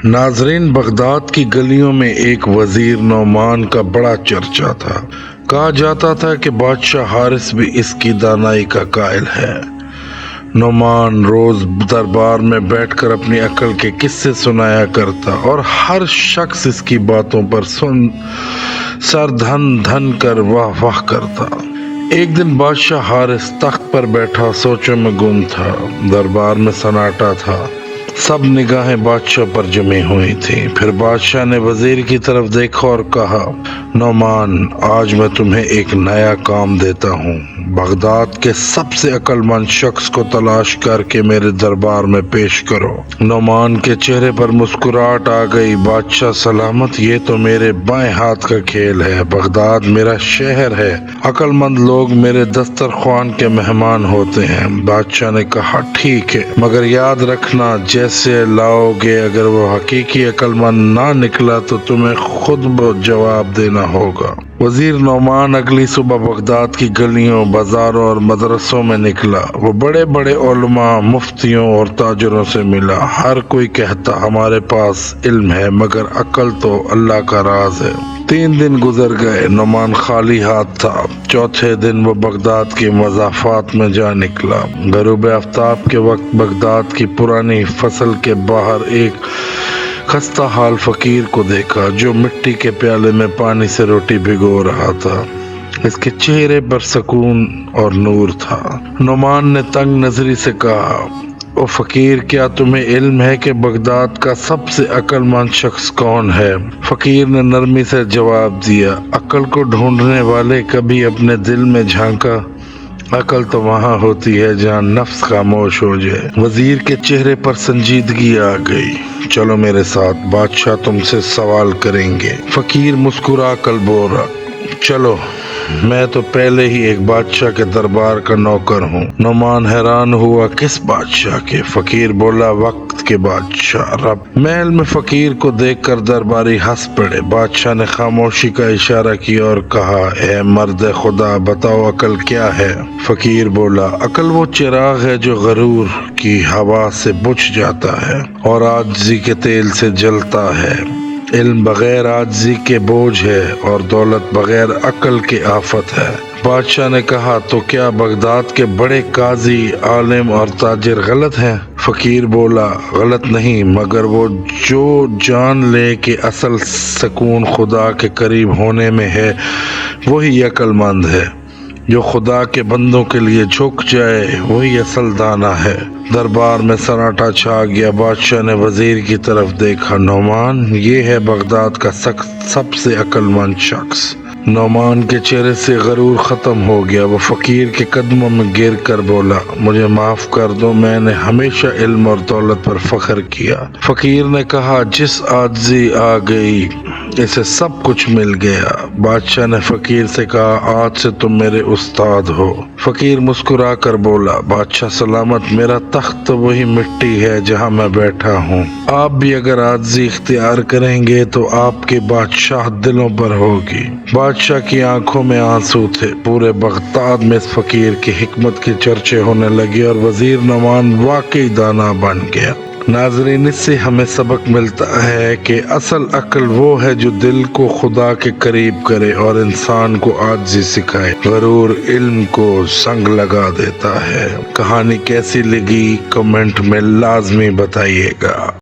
ناظرین، بغداد کی گلیوں میں ایک وزیر نعمان کا بڑا چرچا تھا۔ کہا جاتا تھا کہ بادشاہ حارث بھی اس کی دانائی کا قائل ہے۔ نعمان روز دربار میں بیٹھ کر اپنی عقل کے قصے سنایا کرتا اور ہر شخص اس کی باتوں پر سر دھن دھن کر واہ واہ کرتا۔ ایک دن بادشاہ حارث تخت پر بیٹھا سوچوں میں گم تھا۔ دربار میں سناٹا تھا، سب نگاہیں بادشاہ پر جمی ہوئی تھیں۔ پھر بادشاہ نے وزیر کی طرف دیکھا اور کہا، نعمان، آج میں تمہیں ایک نیا کام دیتا ہوں۔ بغداد کے سب سے عقل مند شخص کو تلاش کر کے میرے دربار میں پیش کرو۔ نعمان کے چہرے پر مسکراہٹ آ گئی۔ بادشاہ سلامت، یہ تو میرے بائیں ہاتھ کا کھیل ہے۔ بغداد میرا شہر ہے، عقل مند لوگ میرے دسترخوان کے مہمان ہوتے ہیں۔ بادشاہ نے کہا، ٹھیک ہے، مگر یاد رکھنا جیسے لاؤ گے اگر وہ حقیقی عقل مند نہ نکلا تو تمہیں خود جواب دینا ہوگا۔ وزیر نعمان اگلی صبح بغداد کی گلیوں، بازاروں اور مدرسوں میں نکلا۔ وہ بڑے بڑے علماء، مفتیوں اور تاجروں سے ملا۔ ہر کوئی کہتا، ہمارے پاس علم ہے مگر عقل تو اللہ کا راز ہے۔ 3 دن گزر گئے، نعمان خالی ہاتھ تھا۔ چوتھے دن وہ بغداد کے مضافات میں جا نکلا۔ غروب آفتاب کے وقت بغداد کی پرانی فصل کے باہر ایک خستہ حال فقیر کو دیکھا جو مٹی کے پیالے میں پانی سے روٹی بھگو رہا تھا۔ اس کے چہرے پر سکون اور نور تھا۔ نعمان نے تنگ نظری سے کہا، او فقیر، کیا تمہیں علم ہے کہ بغداد کا سب سے عقل مند شخص کون ہے؟ فقیر نے نرمی سے جواب دیا، عقل کو ڈھونڈنے والے کبھی اپنے دل میں جھانکا؟ عقل تو وہاں ہوتی ہے جہاں نفس خاموش ہو جائے۔ وزیر کے چہرے پر سنجیدگی آ گئی۔ چلو میرے ساتھ، بادشاہ تم سے سوال کریں گے۔ فقیر مسکرا کر بولا، چلو، میں تو پہلے ہی ایک بادشاہ کے دربار کا نوکر ہوں۔ نعمان حیران ہوا، کس بادشاہ کے؟ فقیر بولا، وقت کے بادشاہ رب۔ محل میں فقیر کو دیکھ کر درباری ہنس پڑے۔ بادشاہ نے خاموشی کا اشارہ کیا اور کہا، اے مرد خدا، بتاؤ عقل کیا ہے؟ فقیر بولا، عقل وہ چراغ ہے جو غرور کی ہوا سے بجھ جاتا ہے اور عاجزی کے تیل سے جلتا ہے۔ علم بغیر عاجزی کے بوجھ ہے اور دولت بغیر عقل کے آفت ہے۔ بادشاہ نے کہا، تو کیا بغداد کے بڑے قاضی، عالم اور تاجر غلط ہیں؟ فقیر بولا، غلط نہیں، مگر وہ جو جان لے کہ اصل سکون خدا کے قریب ہونے میں ہے وہی عقل مند ہے۔ جو خدا کے بندوں کے لیے جھک جائے وہی اصل دانا ہے۔ دربار میں سناٹا چھا گیا۔ بادشاہ نے وزیر کی طرف دیکھا، نعمان، یہ ہے بغداد کا سب سے عقل مند شخص۔ نعمان کے چہرے سے غرور ختم ہو گیا۔ وہ فقیر کے قدموں میں گر کر بولا، مجھے معاف کر دو، میں نے ہمیشہ علم اور دولت پر فخر کیا۔ فقیر نے کہا، جس عاجزی آ گئی اسے سب کچھ مل گیا۔ بادشاہ نے فقیر سے کہا، آج سے تم میرے استاد ہو۔ فقیر مسکرا کر بولا، بادشاہ سلامت، میرا تخت تو وہی مٹی ہے جہاں میں بیٹھا ہوں۔ آپ بھی اگر عاجزی اختیار کریں گے تو آپ کے بادشاہ دلوں پر ہوگی۔ بادشاہ کی آنکھوں میں آنسو تھے۔ پورے بغداد میں اس فقیر کی حکمت کے چرچے ہونے لگے اور وزیر نعمان واقعی دانا بن گیا۔ ناظرین، اس سے ہمیں سبق ملتا ہے کہ اصل عقل وہ ہے جو دل کو خدا کے قریب کرے اور انسان کو عاجزی سکھائے۔ غرور علم کو زنگ لگا دیتا ہے۔ کہانی کیسی لگی کمنٹ میں لازمی بتائیے گا۔